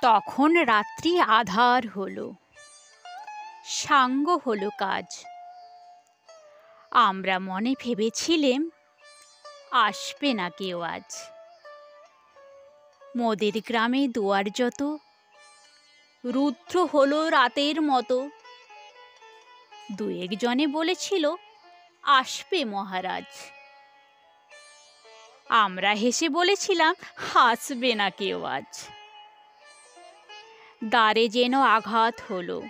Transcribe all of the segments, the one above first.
তখন রাত্রি আঁধার হলো, সাঙ্গ হলো কাজ। আমরা মনে ভেবেছিলেম আসবে না কেউ আজ। মোদের গ্রামে দুয়ার যত রুদ্র হলো রাতের মতো। দু একজনে বলেছিল আসবে মহারাজ। আমরা হেসে বলেছিলাম হাসবে না কেউ আজ। দ্বারে যেন আঘাত হলো,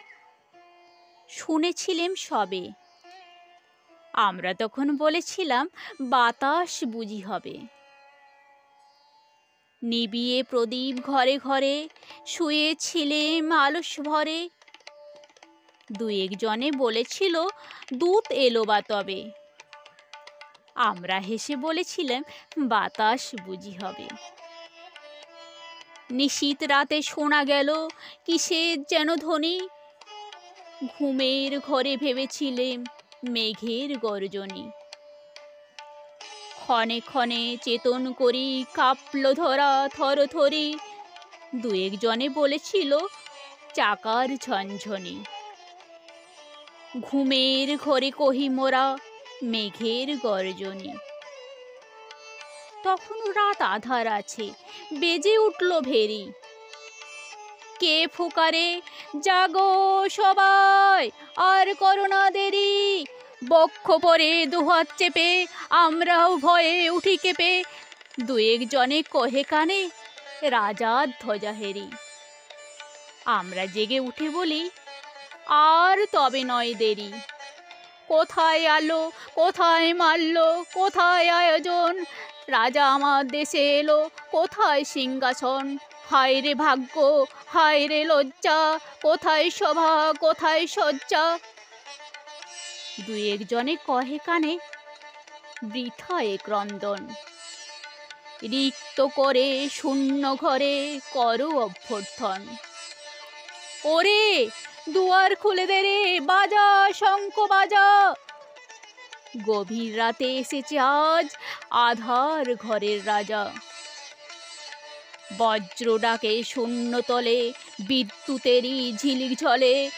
শুনেছিলেম সবে। আমরা তখন বলেছিলাম বাতাস বুঝি হবে। নিবিয়ে প্রদীপ ঘরে ঘরে শুয়েছিলেম আলস ভরে। দু একজনে বলেছিল দূত এলো বা তবে। আমরা হেসে বলেছিলাম বাতাস বুঝি হবে। নিশীথ রাতে শোনা গেল কিসের যেন ধ্বনি। ঘুমের ঘরে ভেবেছিলেম মেঘের গর্জনী। ক্ষণে ক্ষণে চেতন করি কাঁপল ধরা থরথরি। দু একজনে বলেছিল চাকার ঝনঝনি। ঘুমের ঘরে কহি মোরা মেঘের গর্জনী। তখনও রাত আঁধার আছে, বেজে উঠল ভেরি। কে ফুকারে জাগো সবাই আর করো না দেরি। বক্ষ পরে দুহাত চেপে আমরাও ভয়ে উঠি কেঁপে। দু একজনে কহে কানে রাজার ধ্বজা হেরি। আমরা জেগে উঠে বলি আর তবে নয় দেরি। কোথায় আলো, কোথায় মাল্য, কোথায় আয়োজন। রাজা আমার দেশে এলো, কোথায় সিংহাসন। হায় রে ভাগ্য, হায় রে লজ্জা, কোথায় শোভা, কোথায় সজ্জা। দু একজনে কহে কানে বৃথা এ ক্রন্দন। রিক্ত করে শূন্য ঘরে করো অভ্যর্থন। ওরে দুয়ার খুলে দে রে, বাজা শঙ্খ বাজা। গভীর রাতে এসেছে আজ আধার ঘরের রাজা। বজ্র ডাকে শূন্য তলে, বিদ্যুতেরই ঝিলিক ঝলে।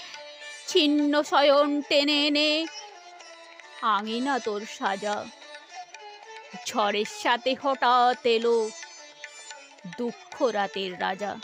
ছিন্ন শয়ন টেনে এনে আঙিনা তোর সাজা। ঝড়ের সাথে হঠাৎ এলো দুঃখ রাতের রাজা।